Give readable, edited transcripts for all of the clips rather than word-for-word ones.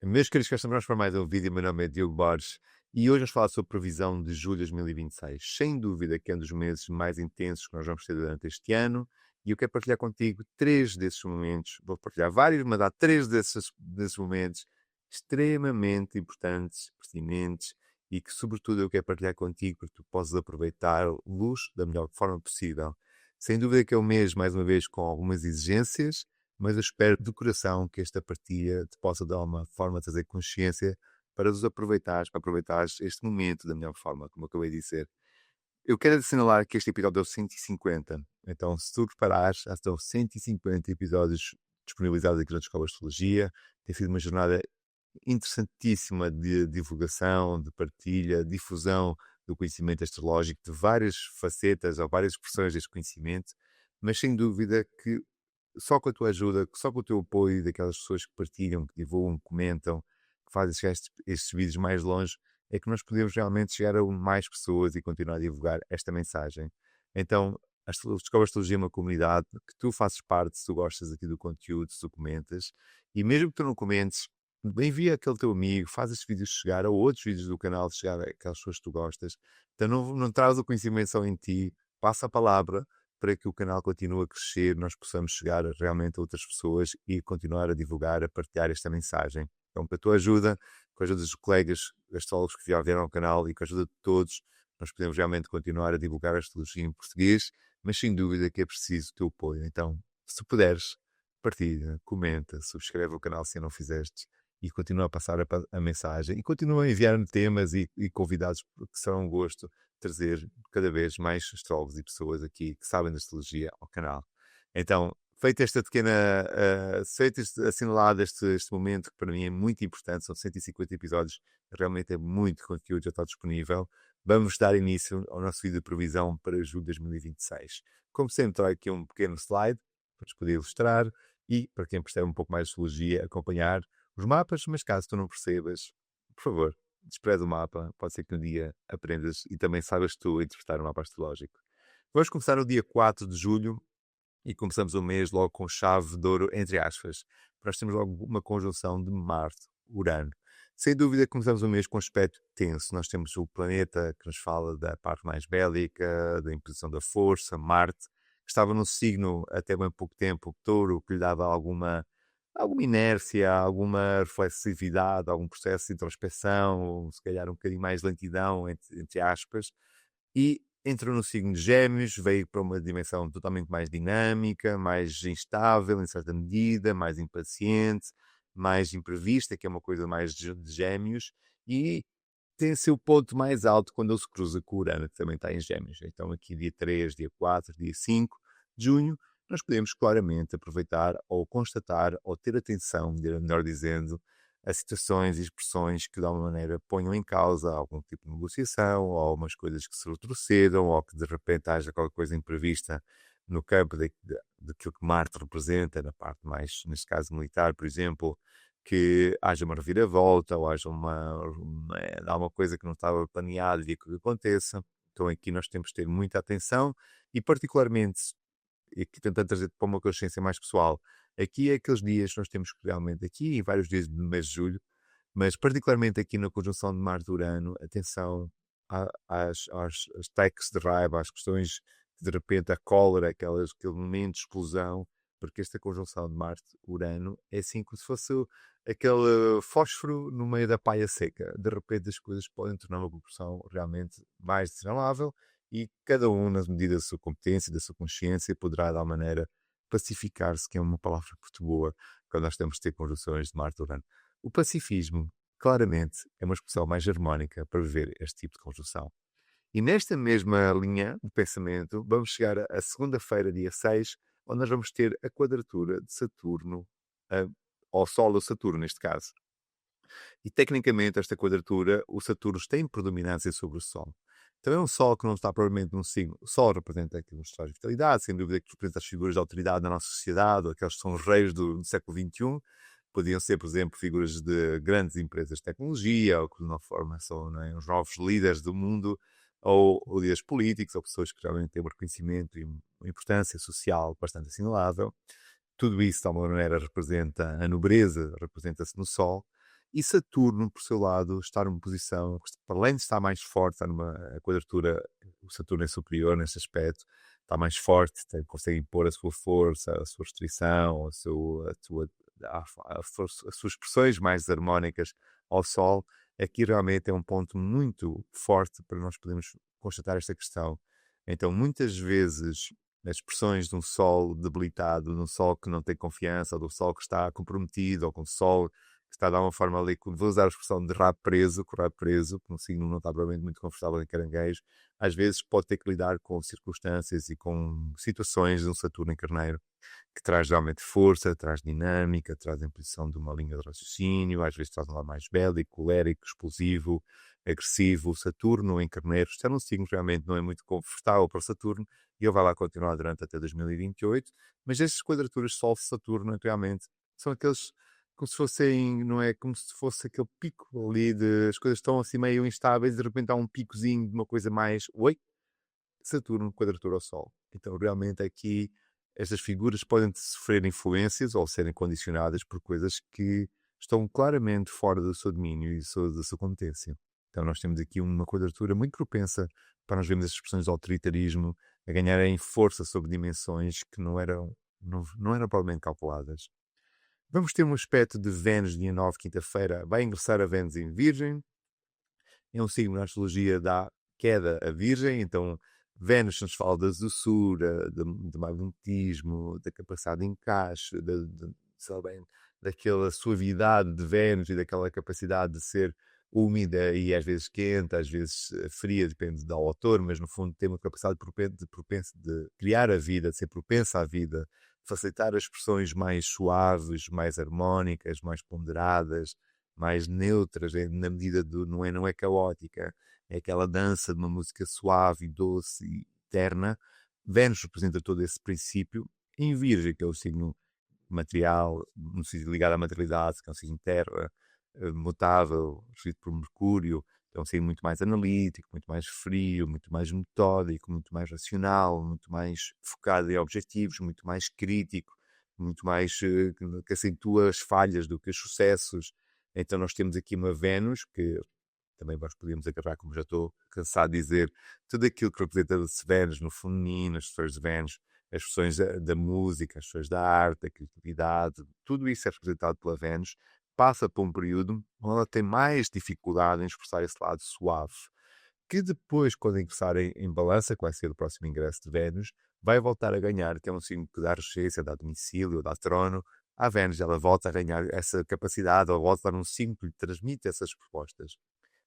Meus queridos customers, para mais um vídeo, meu nome é Diogo Borges e hoje vamos falar sobre a previsão de julho de 2026. Sem dúvida que é um dos meses mais intensos que nós vamos ter durante este ano e eu quero partilhar contigo três desses momentos. Vou partilhar vários, mas há três desses momentos extremamente importantes, pertinentes e que, sobretudo, eu quero partilhar contigo para que tu possas aproveitar-los da melhor forma possível. Sem dúvida que é um mês, mais uma vez, com algumas exigências, mas eu espero de coração que esta partilha te possa dar uma forma de trazer consciência para os aproveitares, para aproveitares este momento da melhor forma, como eu acabei de dizer. Eu quero assinalar que este episódio é o 150, então se tu reparares, já estão 150 episódios disponibilizados aqui na Escola de Astrologia. Tem sido uma jornada interessantíssima de divulgação, de partilha, difusão do conhecimento astrológico, de várias facetas ou várias expressões deste conhecimento, mas sem dúvida que só com a tua ajuda, só com o teu apoio daquelas pessoas que partilham, que divulgam, que comentam, que fazem chegar estes vídeos mais longe, é que nós podemos realmente chegar a mais pessoas e continuar a divulgar esta mensagem. Então, Descobre Astrologia é uma comunidade que tu fazes parte, se tu gostas aqui do conteúdo, se tu comentas, e mesmo que tu não comentes, envia aquele teu amigo, faz estes vídeos chegar, ou outros vídeos do canal chegar àquelas pessoas que tu gostas. Então não traz o conhecimento só em ti, passa a palavra, para que o canal continue a crescer, nós possamos chegar realmente a outras pessoas e continuar a divulgar, a partilhar esta mensagem. Então, com a tua ajuda, com a ajuda dos colegas astrólogos que já vieram ao canal e com a ajuda de todos, nós podemos realmente continuar a divulgar a astrologia em português, mas sem dúvida que é preciso o teu apoio. Então, se puderes, partilha, comenta, subscreve o canal se ainda não fizeste e continua a passar a mensagem e continua a enviar temas e convidados que serão um gosto trazer cada vez mais astrólogos e pessoas aqui que sabem da astrologia ao canal. Então, feita esta pequena, assinalado este momento que para mim é muito importante, são 150 episódios, realmente é muito conteúdo, já está disponível. Vamos dar início ao nosso vídeo de previsão para julho de 2026. Como sempre, trago aqui um pequeno slide para nos poder ilustrar e, para quem percebe um pouco mais de astrologia, acompanhar os mapas, mas caso tu não percebas, por favor, despreza o mapa, pode ser que um dia aprendas e também saibas tu interpretar o mapa astrológico. Vamos começar no dia 4 de julho e começamos o mês logo com chave de ouro, entre aspas. Nós temos logo uma conjunção de Marte, Urano. Sem dúvida começamos o mês com um aspecto tenso. Nós temos o planeta que nos fala da parte mais bélica, da imposição da força, Marte, que estava no signo até bem pouco tempo, Touro, que lhe dava alguma inércia, alguma reflexividade, algum processo de introspeção, se calhar um bocadinho mais lentidão, entre aspas, e entrou no signo de Gêmeos, veio para uma dimensão totalmente mais dinâmica, mais instável em certa medida, mais impaciente, mais imprevista, que é uma coisa mais de Gêmeos, e tem o seu ponto mais alto quando ele se cruza com o Urano, que também está em Gêmeos. Então aqui dia 3, dia 4, dia 5 de junho, nós podemos claramente aproveitar ou constatar ou ter atenção, melhor dizendo, a situações e expressões que de alguma maneira ponham em causa algum tipo de negociação ou algumas coisas que se retrocedam ou que de repente haja qualquer coisa imprevista no campo daquilo que Marte representa, na parte mais, neste caso, militar, por exemplo, que haja uma reviravolta ou haja alguma coisa que não estava planeada e que aconteça. Então aqui nós temos de ter muita atenção e particularmente, e aqui tentando trazer para uma consciência mais pessoal, aqui é aqueles dias que nós temos que realmente, aqui em vários dias do mês de julho, mas particularmente aqui na conjunção de Marte-Urano, atenção às ataques de raiva, às questões de repente a cólera, aquele momento de explosão, porque esta conjunção de Marte-Urano é assim como se fosse aquele fósforo no meio da palha seca. De repente as coisas podem tornar uma proporção realmente mais desagradável e cada um, na medida da sua competência, da sua consciência, poderá, de alguma maneira, pacificar-se, que é uma palavra muito boa quando nós temos de ter conjunções de Marte-Urano. O pacifismo, claramente, é uma expressão mais harmónica para viver este tipo de conjunção. E nesta mesma linha de pensamento, vamos chegar à segunda-feira, dia 6, onde nós vamos ter a quadratura de Saturno, ao Sol ou Saturno, neste caso. E, tecnicamente, esta quadratura, o Saturno tem predominância sobre o Sol. Então é um Sol que não está propriamente num signo. O Sol representa aqui um estado de vitalidade, sem dúvida que representa as figuras de autoridade da nossa sociedade, aqueles que são os reis do século XXI. Podiam ser, por exemplo, figuras de grandes empresas de tecnologia, ou que de uma forma são, não é, os novos líderes do mundo, ou líderes políticos, ou pessoas que realmente têm um reconhecimento e uma importância social bastante assinalável. Tudo isso, de alguma maneira, representa a nobreza, representa-se no Sol. E Saturno, por seu lado, está numa posição, para além de estar mais forte, está numa a quadratura, o Saturno é superior nesse aspecto, está mais forte, consegue impor a sua força, a sua restrição, as suas expressões mais harmónicas ao Sol. Aqui realmente é um ponto muito forte para nós podermos constatar esta questão. Então, muitas vezes, as expressões de um Sol debilitado, de um Sol que não tem confiança, ou de um Sol que está comprometido, ou com um Sol que está a dar uma forma ali, vou usar a expressão de rabo preso, que o rabo preso, que um signo não está provavelmente muito confortável em caranguejo, às vezes pode ter que lidar com circunstâncias e com situações de um Saturno em Carneiro, que traz realmente força, traz dinâmica, traz a imposição de uma linha de raciocínio, às vezes traz um lado mais bélico, colérico, explosivo, agressivo. Saturno em Carneiro está num signo que realmente não é muito confortável para Saturno, e ele vai lá continuar durante até 2028, mas estas quadraturas Sol-Saturno realmente são aqueles como se fossem, não é? Como se fosse aquele pico ali de as coisas estão assim meio instáveis e de repente há um picozinho de uma coisa mais. Oi? Saturno, quadratura ao Sol. Então, realmente, aqui, estas figuras podem sofrer influências ou serem condicionadas por coisas que estão claramente fora do seu domínio e da sua competência. Então, nós temos aqui uma quadratura muito propensa para nós vermos as expressões de autoritarismo a ganharem força sobre dimensões que não eram provavelmente calculadas. Vamos ter um aspecto de Vênus, dia 9, quinta-feira. Vai ingressar a Vênus em Virgem. É um signo na astrologia da queda a Virgem. Então, Vênus nos fala da doçura, do magnetismo, da capacidade de encaixe, daquela suavidade de Vênus e daquela capacidade de ser úmida e às vezes quente, às vezes fria, depende do autor, mas no fundo tem uma capacidade de criar a vida, de ser propensa à vida, facilitar as expressões mais suaves, mais harmónicas, mais ponderadas, mais neutras, na medida do não é caótica, é aquela dança de uma música suave, doce e terna. Vênus representa todo esse princípio. Em Virgem, que é o signo material, um signo ligado à materialidade, que é um signo terra, mutável, regido por Mercúrio, é um signo muito mais analítico, muito mais frio, muito mais metódico, muito mais racional, muito mais focado em objetivos, muito mais crítico, muito mais que acentua as falhas do que os sucessos. Então nós temos aqui uma Vênus, que também nós podíamos agarrar, como já estou cansado de dizer, tudo aquilo que representa-se Vênus no feminino, as expressões de Vênus, as expressões da música, as expressões da arte, da criatividade, tudo isso é representado pela Vênus, passa por um período onde ela tem mais dificuldade em expressar esse lado suave, que depois, quando ingressar em balança, que vai ser o próximo ingresso de Vênus, vai voltar a ganhar, que é um signo que dá regência, dá domicílio, dá trono. A Vênus, ela volta a ganhar essa capacidade, ou volta a dar um signo que lhe transmite essas propostas.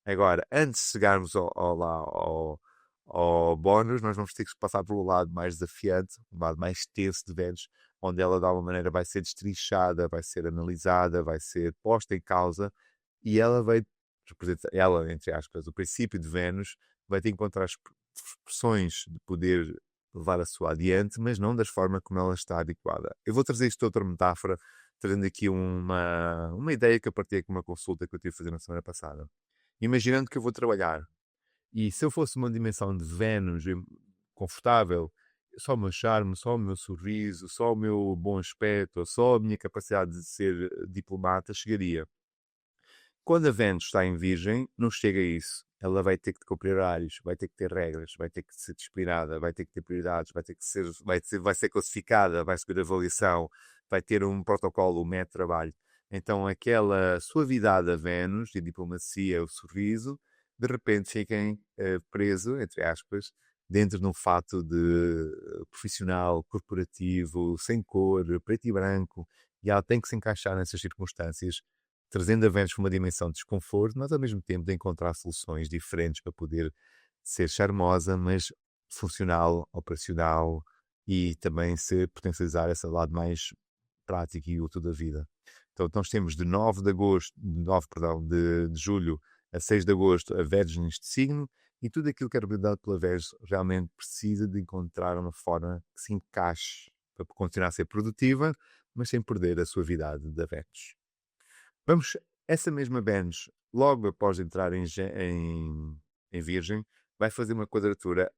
Agora, antes de chegarmos ao bónus, nós vamos ter que passar pelo lado mais desafiante, o lado mais tenso de Vênus, onde ela, de alguma maneira, vai ser destrinchada, vai ser analisada, vai ser posta em causa, e ela vai representar, ela, entre aspas, o princípio de Vênus, vai ter que encontrar expressões de poder levar a sua adiante, mas não das formas como ela está adequada. Eu vou trazer isto de outra metáfora, trazendo aqui uma ideia que eu partilhei com uma consulta que eu tive a fazer na semana passada. Imaginando que eu vou trabalhar e se eu fosse uma dimensão de Vênus confortável, só o meu charme, só o meu sorriso, só o meu bom aspecto, só a minha capacidade de ser diplomata chegaria. Quando a Vênus está em Virgem, não chega a isso. Ela vai ter que cumprir horários, vai ter que ter regras, vai ter que ser disciplinada, vai ter que ter prioridades, vai ser classificada, vai seguir avaliação, vai ter um protocolo, um método de trabalho. Então, aquela suavidade da Vênus, e a diplomacia, o sorriso, de repente fiquem preso, entre aspas, dentro de um fato de profissional, corporativo, sem cor, preto e branco, e ela tem que se encaixar nessas circunstâncias, trazendo a Vênus para uma dimensão de desconforto, mas ao mesmo tempo de encontrar soluções diferentes para poder ser charmosa, mas funcional, operacional e também se potencializar esse lado mais prático e útil da vida. Então, nós temos de 9 de agosto, 9, perdão, de julho a 6 de agosto a Vênus neste signo, e tudo aquilo que é representado pela Vênus realmente precisa de encontrar uma forma que se encaixe para continuar a ser produtiva, mas sem perder a suavidade da Vênus. Vamos, essa mesma Vênus, logo após entrar em Virgem, vai fazer uma quadratura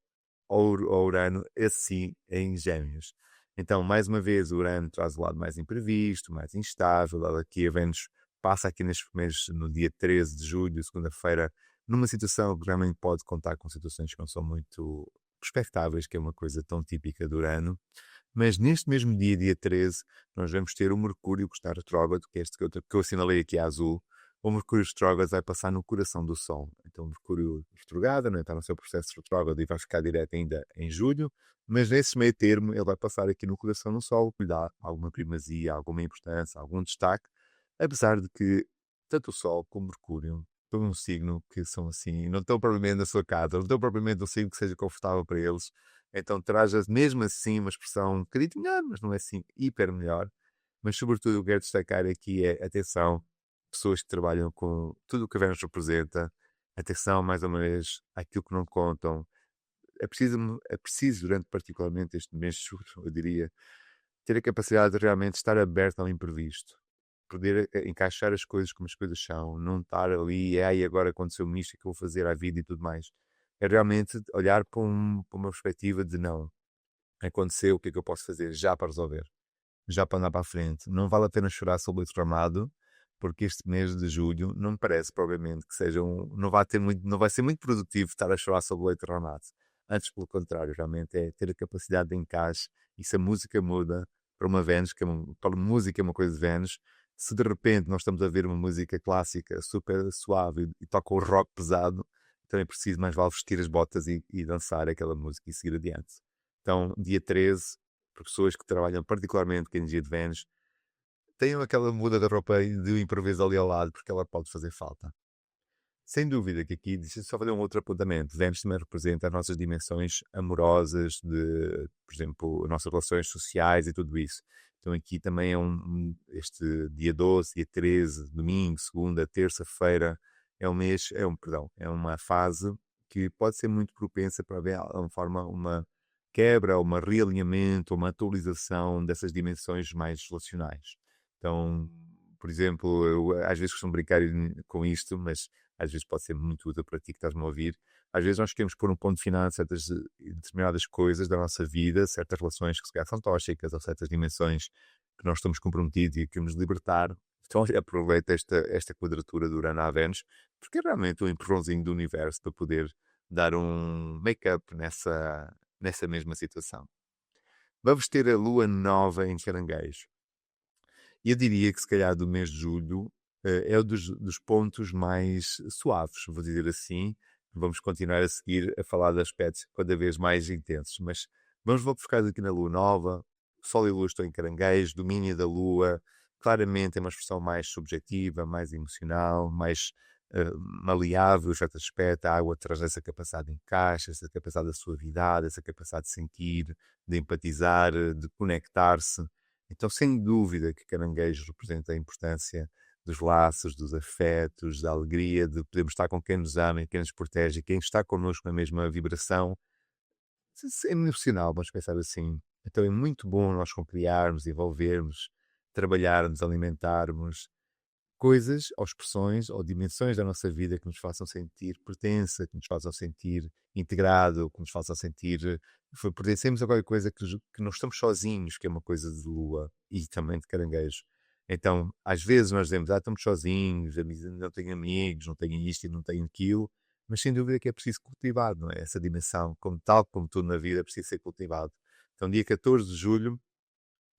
ao Urano, assim em Gêmeos. Então, mais uma vez, o Urano traz o lado mais imprevisto, mais instável. Aqui a Vênus passa aqui nestes meses, no dia 13 de julho, segunda-feira, numa situação que realmente pode contar com situações que não são muito expectáveis, que é uma coisa tão típica do Urano. Mas neste mesmo dia, dia 13, nós vamos ter o Mercúrio que está retrógrado, que é este que eu assinalei aqui a azul. O Mercúrio retrógrado vai passar no coração do Sol. Então, o Mercúrio retrogrado, né, está no seu processo retrógrado e vai ficar direto ainda em julho. Mas nesse meio termo, ele vai passar aqui no coração do Sol, que lhe dá alguma primazia, alguma importância, algum destaque. Apesar de que tanto o Sol como o Mercúrio estão num signo que são assim, não estão propriamente na sua casa, não estão propriamente num signo que seja confortável para eles. Então traz mesmo assim uma expressão um bocadinho melhor, mas não é assim hiper melhor. Mas sobretudo eu quero destacar aqui é atenção, pessoas que trabalham com tudo o que a Vênus representa, atenção mais uma vez àquilo que não contam. É preciso durante particularmente este mês de julho, eu diria, ter a capacidade de realmente estar aberto ao imprevisto. Poder encaixar as coisas como as coisas são, não estar ali, e agora aconteceu-me isto, o que eu vou fazer à vida e tudo mais. É realmente olhar para uma perspectiva de não, aconteceu, o que é que eu posso fazer já para resolver, já para andar para a frente. Não vale a pena chorar sobre o leite derramado, porque este mês de julho não me parece, provavelmente, que seja não vai ser muito produtivo estar a chorar sobre o leite derramado. Antes, pelo contrário, realmente é ter a capacidade de encaixe, e se a música muda para uma Vênus, para a música é uma coisa de Vênus, se de repente nós estamos a ver uma música clássica super suave e toca o rock pesado, então é preciso mais vale vestir as botas e dançar aquela música e seguir adiante. Então, dia 13, para pessoas que trabalham particularmente com a energia de Vênus, tenham aquela muda de roupa de improviso ali ao lado, porque ela pode fazer falta. Sem dúvida que aqui, deixa eu só fazer um outro apontamento. Vênus também representa as nossas dimensões amorosas, por exemplo, as nossas relações sociais e tudo isso. Então aqui também é este dia 12, dia 13, domingo, segunda, terça-feira, é uma fase que pode ser muito propensa para haver, de alguma forma, uma quebra, uma realinhamento, uma atualização dessas dimensões mais relacionais. Então, por exemplo, eu às vezes costumo brincar com isto, mas às vezes pode ser muito útil para ti que estás-me a ouvir. Às vezes nós queremos pôr um ponto final a certas determinadas coisas da nossa vida, certas relações que se calhar são tóxicas ou certas dimensões que nós estamos comprometidos e queremos libertar. Então aproveita esta quadratura do Urano à Vênus, porque é realmente um empurrãozinho do universo para poder dar um make-up nessa mesma situação. Vamos ter a Lua nova em Caranguejo. E eu diria que se calhar do mês de julho é um dos pontos mais suaves, vou dizer assim. Vamos continuar a seguir a falar de aspectos cada vez mais intensos, mas vamos focar aqui na Lua nova. Sol e Lua estão em Caranguejo, domínio da Lua, claramente é uma expressão mais subjetiva, mais emocional, mais maleável, certo aspecto. A água traz essa capacidade de encaixe, essa capacidade de suavidade, essa capacidade de sentir, de empatizar, de conectar-se. Então, sem dúvida que Caranguejo representa a importância dos laços, dos afetos, da alegria, de podermos estar com quem nos ama e quem nos protege, quem está connosco na mesma vibração. É emocional, vamos pensar assim. Então é muito bom nós compartilharmos, envolvermos, trabalharmos, alimentarmos coisas ou expressões ou dimensões da nossa vida que nos façam sentir pertença, que nos façam sentir integrado, que nos façam sentir pertencemos a qualquer coisa que não estamos sozinhos, que é uma coisa de Lua e também de Caranguejo. Então, às vezes nós dizemos, estamos sozinhos, não tenho amigos, não tenho isto e não tenho aquilo, mas sem dúvida que é preciso cultivar, não é? Essa dimensão, tal como tudo na vida, precisa ser cultivado. Então, dia 14 de julho,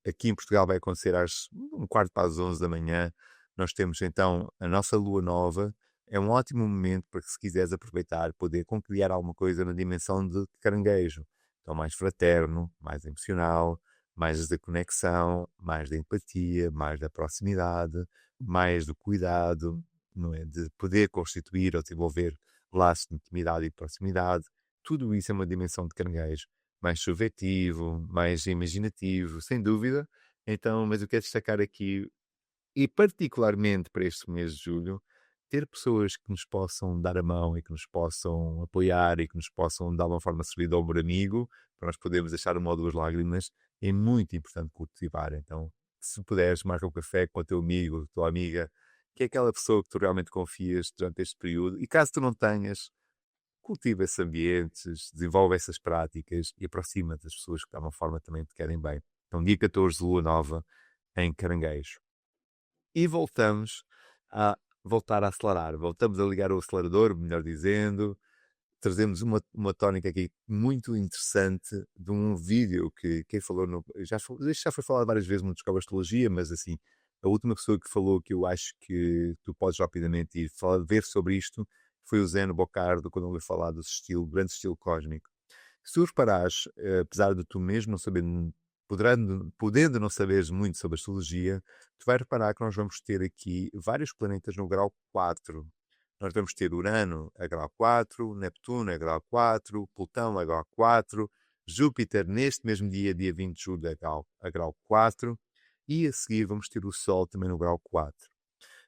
aqui em Portugal vai acontecer às um quarto para as 11 da manhã. Nós temos então a nossa lua nova. É um ótimo momento para que, se quiseres aproveitar, poder conciliar alguma coisa na dimensão de Caranguejo. Então, mais fraterno, mais emocional, mais da conexão, mais da empatia, mais da proximidade, mais do cuidado, não é? De poder constituir ou desenvolver laços de intimidade e proximidade. Tudo isso é uma dimensão de Caranguejo mais subjetivo, mais imaginativo, sem dúvida. Então, mas eu quero destacar aqui, e particularmente para este mês de julho, ter pessoas que nos possam dar a mão e que nos possam apoiar e que nos possam, de alguma forma, servir de ombro amigo, para nós podermos deixar uma ou duas lágrimas, é muito importante cultivar. Então, se puderes, marca um café com o teu amigo, a tua amiga, que é aquela pessoa que tu realmente confias durante este período, e caso tu não tenhas, cultiva esses ambientes, desenvolve essas práticas e aproxima-te das pessoas que de alguma forma também te querem bem. Então, dia 14, Lua Nova, em Caranguejo. E voltamos a voltar a acelerar. Voltamos a ligar o acelerador, melhor dizendo. Trazemos uma tónica aqui muito interessante de um vídeo que quem falou, isto já foi falado várias vezes no Descobre Astrologia, mas assim, a última pessoa que falou que eu acho que tu podes rapidamente ir ver sobre isto foi o Zeno Bocardo, quando ele veio falar do estilo, grande estilo cósmico. Se tu reparares, apesar de tu mesmo não saber, podendo não saberes muito sobre astrologia, tu vais reparar que nós vamos ter aqui vários planetas no grau 4. Nós vamos ter Urano a grau 4, Neptuno a grau 4, Plutão a grau 4, Júpiter neste mesmo dia, dia 20 de julho, a grau 4, e a seguir vamos ter o Sol também no grau 4.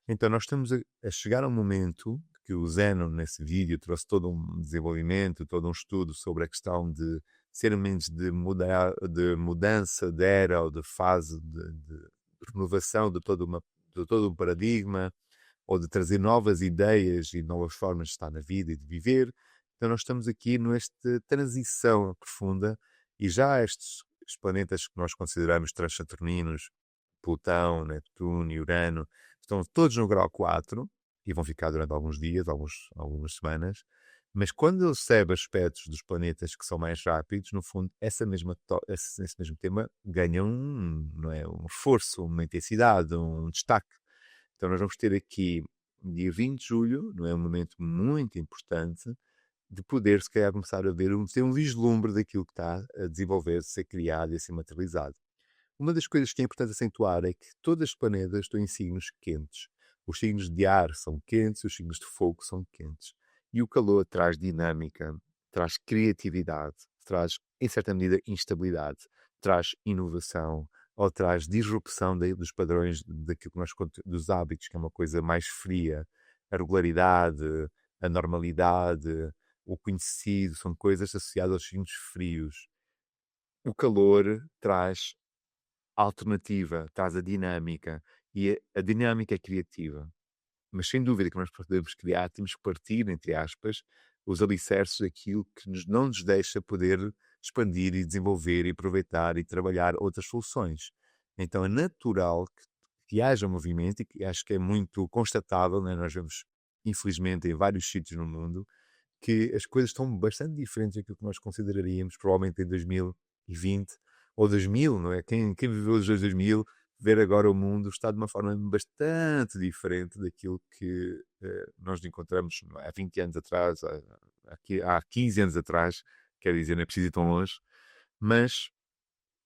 Então nós estamos a chegar a um momento que o Zeno, nesse vídeo, trouxe todo um desenvolvimento, todo um estudo sobre a questão de ser menos de mudança de era ou de fase de renovação de todo um paradigma, ou de trazer novas ideias e novas formas de estar na vida e de viver. Então nós estamos aqui nesta transição profunda e já estes planetas que nós consideramos transsaturninos, Plutão, Neptuno e Urano, estão todos no grau 4 e vão ficar durante alguns dias, algumas semanas, mas quando ele recebe aspectos dos planetas que são mais rápidos, no fundo, esse mesmo tema ganha não é, um reforço, uma intensidade, um destaque. Então nós vamos ter aqui, dia 20 de julho, não é um momento muito importante, de poder, se calhar, começar a ter um vislumbre daquilo que está a desenvolver, ser criado e a ser materializado. Uma das coisas que é importante acentuar é que todos os planetas estão em signos quentes. Os signos de ar são quentes, os signos de fogo são quentes. E o calor traz dinâmica, traz criatividade, traz, em certa medida, instabilidade, traz inovação, ou traz disrupção dos padrões daquilo que dos hábitos, que é uma coisa mais fria. A regularidade, a normalidade, o conhecido, são coisas associadas aos signos frios. O calor traz alternativa, traz a dinâmica, e a dinâmica é criativa. Mas sem dúvida que nós podemos criar, temos que partir, entre aspas, os alicerces daquilo que não nos deixa poder expandir e desenvolver e aproveitar e trabalhar outras soluções. Então é natural que haja movimento, e que acho que é muito constatável, né? Nós vemos, infelizmente, em vários sítios no mundo, que as coisas estão bastante diferentes daquilo que nós consideraríamos, provavelmente em 2020 ou 2000, não é? Quem viveu os anos 2000, ver agora o mundo está de uma forma bastante diferente daquilo que nós encontramos há 20 anos atrás, há 15 anos atrás, quer dizer, não é preciso ir tão longe, mas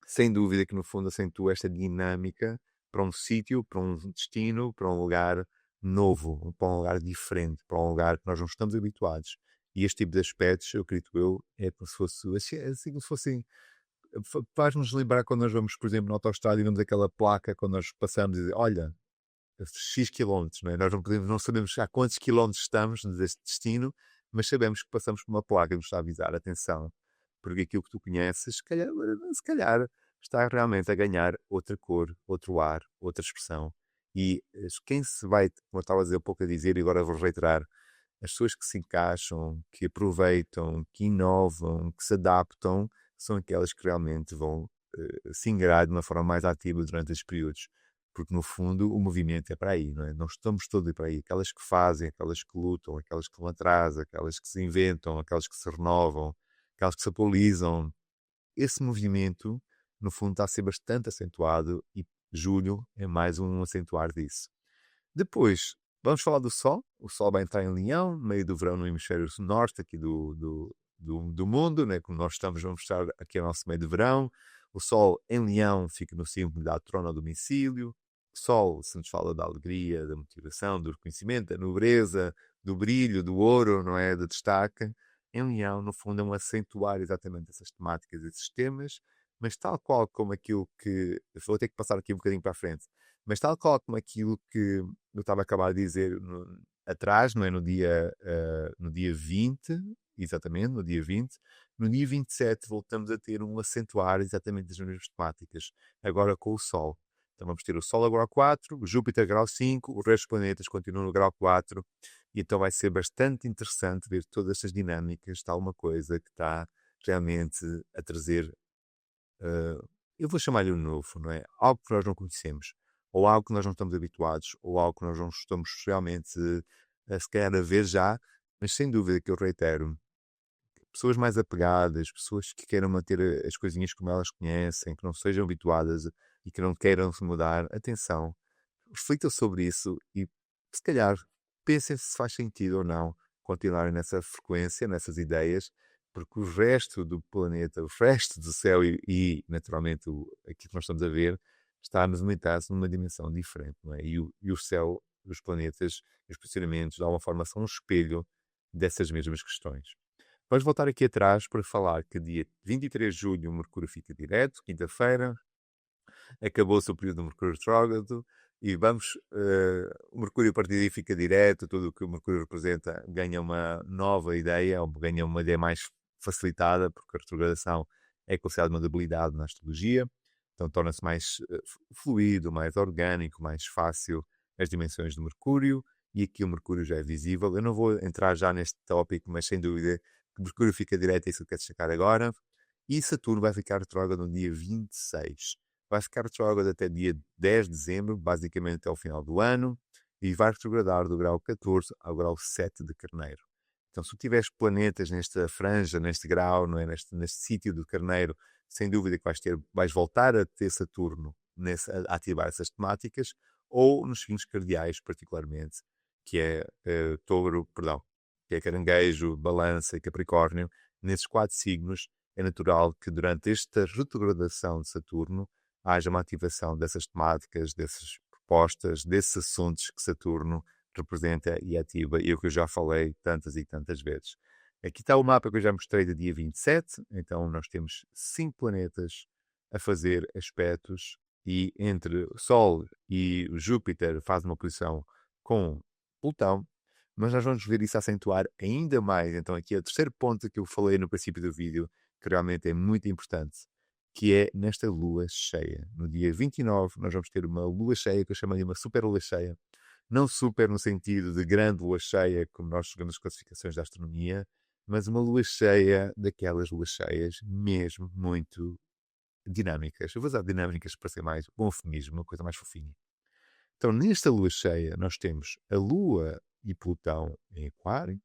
sem dúvida que no fundo acentua esta dinâmica para um sítio, para um destino, para um lugar novo, para um lugar diferente, para um lugar que nós não estamos habituados. E este tipo de aspectos, eu acredito eu, é como se fosse, assim, como se fossem, faz-nos lembrar quando nós vamos, por exemplo, no autoestrada e vemos aquela placa quando nós passamos e dizer, olha, X quilómetros, não é? Nós não sabemos a quantos quilómetros estamos deste destino, mas sabemos que passamos por uma placa que nos está a avisar, atenção, porque aquilo que tu conheces, se calhar está realmente a ganhar outra cor, outro ar, outra expressão. E quem se vai, como eu estava a dizer, um pouco a dizer, e agora vou reiterar, as pessoas que se encaixam, que aproveitam, que inovam, que se adaptam, são aquelas que realmente vão se ingrar de uma forma mais ativa durante esses períodos. Porque, no fundo, o movimento é para aí, não é? Nós estamos todos para aí. Aquelas que fazem, aquelas que lutam, aquelas que vão atrás, aquelas que se inventam, aquelas que se renovam, aquelas que se atualizam. Esse movimento, no fundo, está a ser bastante acentuado e julho é mais um acentuar disso. Depois, vamos falar do Sol. O Sol vai entrar em Leão, meio do verão no hemisfério norte aqui do mundo, né? Como nós estamos, vamos estar aqui ao nosso meio de verão. O Sol em Leão fica no símbolo da trona ao domicílio. O Sol se nos fala da alegria, da motivação, do reconhecimento, da nobreza, do brilho, do ouro, não é? Do destaque. Em Leão, no fundo, é um acentuar exatamente essas temáticas, esses temas, mas tal qual como aquilo que... Vou ter que passar aqui um bocadinho para a frente. Mas tal qual como aquilo que eu estava a acabar de dizer atrás, não é? No dia 20, exatamente, no dia 20. No dia 27 voltamos a ter um acentuar exatamente das mesmas temáticas, agora com o Sol. Então vamos ter o Sol a grau 4, o Júpiter a grau 5, o resto dos planetas continuam no grau 4, e então vai ser bastante interessante ver todas estas dinâmicas, está uma coisa que está realmente a trazer, eu vou chamar-lhe o novo, não é? Algo que nós não conhecemos. ou algo que nós não estamos habituados, ou algo que nós não estamos realmente se calhar a ver já, mas sem dúvida que eu reitero, pessoas mais apegadas, pessoas que queiram manter as coisinhas como elas conhecem, que não sejam habituadas e que não queiram se mudar, atenção, reflitam sobre isso e se calhar pensem se faz sentido ou não continuarem nessa frequência, nessas ideias, porque o resto do planeta, o resto do céu naturalmente, aquilo que nós estamos a ver, está a movimentar-se numa dimensão diferente, não é? E o céu, os planetas, os posicionamentos, de alguma forma, são um espelho dessas mesmas questões. Vamos voltar aqui atrás para falar que dia 23 de julho o Mercúrio fica direto, quinta-feira, acabou-se o período do Mercúrio retrógrado e o Mercúrio a partir daí fica direto, tudo o que o Mercúrio representa ganha uma nova ideia, ou ganha uma ideia mais facilitada, porque a retrogradação é considerada uma debilidade na astrologia, então torna-se mais fluido, mais orgânico, mais fácil as dimensões do Mercúrio, e aqui o Mercúrio já é visível. Eu não vou entrar já neste tópico, mas sem dúvida que o Mercúrio fica direto, é isso que eu quero destacar agora, e Saturno vai ficar retrógrado no dia 26. Vai ficar retrógrado até dia 10 de dezembro, basicamente até o final do ano, e vai retrogradar do grau 14 ao grau 7 de Carneiro. Então, se tu tiveres planetas nesta franja, neste grau, não é? neste sítio do Carneiro, sem dúvida que vais voltar a ter Saturno a ativar essas temáticas, ou nos signos cardeais, particularmente, que é touro, perdão, que é caranguejo, balança e capricórnio. Nesses 4 signos, é natural que durante esta retrogradação de Saturno haja uma ativação dessas temáticas, dessas propostas, desses assuntos que Saturno representa e ativa, e o que eu já falei tantas e tantas vezes. Aqui está o mapa que eu já mostrei do dia 27, então nós temos 5 planetas a fazer aspectos, e entre o Sol e o Júpiter faz uma posição com Plutão, mas nós vamos ver isso acentuar ainda mais. Então aqui é o terceiro ponto que eu falei no princípio do vídeo, que realmente é muito importante, que é nesta lua cheia. No dia 29, nós vamos ter uma lua cheia, que eu chamo de uma super lua cheia. Não super no sentido de grande lua cheia, como nós chegamos nas classificações da astronomia, mas uma lua cheia daquelas luas cheias mesmo muito dinâmicas. Eu vou usar dinâmicas para ser mais bom eufemismo, uma coisa mais fofinha. Então, nesta lua cheia, nós temos a Lua e Plutão em Aquário,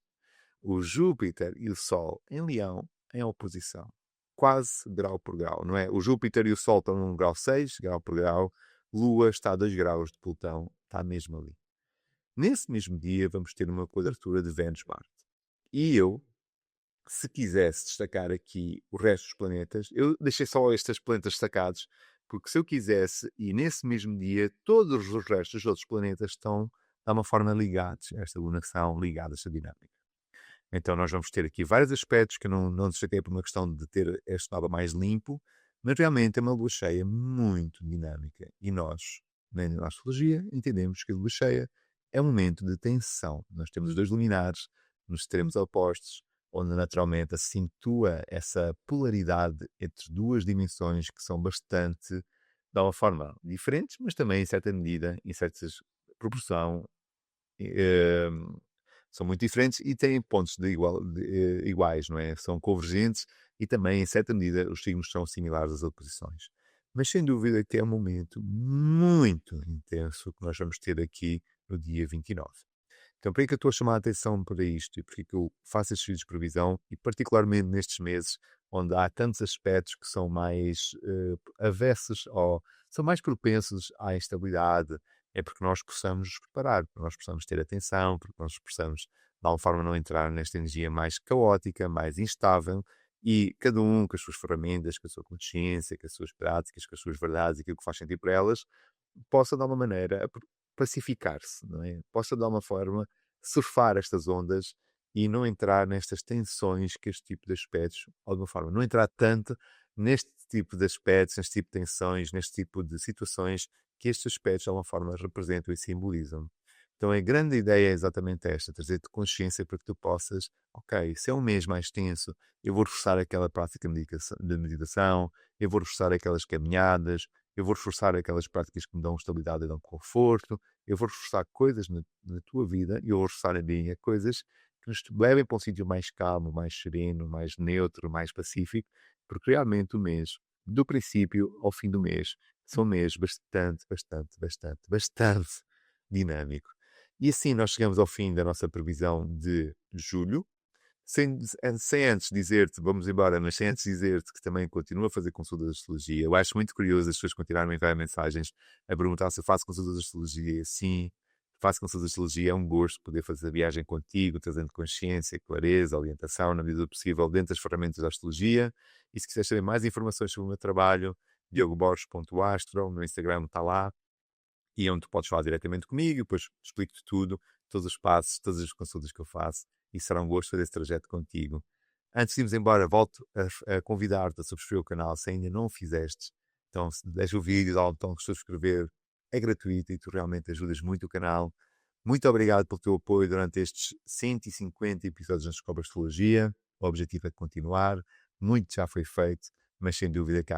o Júpiter e o Sol em Leão, em oposição. Quase grau por grau, não é? O Júpiter e o Sol estão num grau 6, grau por grau. Lua está a 2 graus de Plutão, está mesmo ali. Nesse mesmo dia, vamos ter uma quadratura de Vênus-Marte. E eu, se quisesse destacar aqui o resto dos planetas, eu deixei só estes planetas destacados, porque se eu quisesse, e nesse mesmo dia, todos os restos dos outros planetas estão, de uma forma, ligados a esta lunação, ligados a esta dinâmica. Então nós vamos ter aqui vários aspectos que eu não destaquei por uma questão de ter este mapa mais limpo, mas realmente é uma lua cheia muito dinâmica. E nós, na astrologia, entendemos que a lua cheia é um momento de tensão. Nós temos os dois luminares nos extremos opostos, onde naturalmente acentua essa polaridade entre duas dimensões que são bastante, de uma forma, diferentes, mas também em certa medida, em certa proporção, eh, são muito diferentes e têm pontos iguais, não é? São convergentes e também, em certa medida, os signos são similares às oposições. Mas sem dúvida que é um momento muito intenso que nós vamos ter aqui no dia 29. Então, por que eu estou a chamar a atenção para isto e porque que eu faço estes vídeos de previsão, e particularmente nestes meses onde há tantos aspectos que são mais avessos ou são mais propensos à instabilidade, é porque nós possamos nos preparar, porque nós possamos ter atenção, porque nós possamos, de alguma forma, não entrar nesta energia mais caótica, mais instável, e cada um com as suas ferramentas, com a sua consciência, com as suas práticas, com as suas verdades, aquilo que faz sentido para elas, possa, de alguma maneira, pacificar-se, não é? Possa, de alguma forma, surfar estas ondas e não entrar nestas tensões que este tipo de aspectos, de alguma forma, não entrar tanto neste tipo de aspectos, neste tipo de tensões, neste tipo de situações que estes aspectos, de alguma forma, representam e simbolizam. Então, a grande ideia é exatamente esta, trazer-te consciência para que tu possas, ok, se é um mês mais tenso, eu vou reforçar aquela prática de meditação, eu vou reforçar aquelas caminhadas, eu vou reforçar aquelas práticas que me dão estabilidade e dão conforto, eu vou reforçar coisas na tua vida e eu vou reforçar a minha coisas que nos levem para um sítio mais calmo, mais sereno, mais neutro, mais pacífico, porque realmente o mês, do princípio ao fim do mês, São meses bastante dinâmico. E assim nós chegamos ao fim da nossa previsão de julho. Sem antes dizer-te, vamos embora, mas sem antes dizer-te que também continuo a fazer consultas de astrologia. Eu acho muito curioso as pessoas continuarem a enviar mensagens a perguntar se eu faço consultas de astrologia. Sim, faço consultas de astrologia. É um gosto poder fazer a viagem contigo, trazendo consciência, clareza, orientação, na medida do possível, dentro das ferramentas da astrologia. E se quiseres saber mais informações sobre o meu trabalho, diogoborges.astro, no Instagram está lá. E é onde tu podes falar diretamente comigo, depois explico-te tudo, todos os passos, todas as consultas que eu faço, e será um gosto fazer esse trajeto contigo. Antes de irmos embora, volto a convidar-te a subscrever o canal, se ainda não o fizeste. Então, deixa o vídeo, dá o botão de subscrever, é gratuito e tu realmente ajudas muito o canal. Muito obrigado pelo teu apoio durante estes 150 episódios na Descobre Astrologia. O objetivo é continuar, muito já foi feito, mas sem dúvida que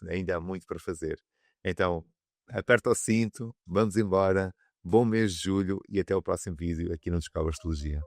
ainda há muito para fazer. Então, aperta o cinto, vamos embora, bom mês de julho e até o próximo vídeo aqui no Descobre Astrologia.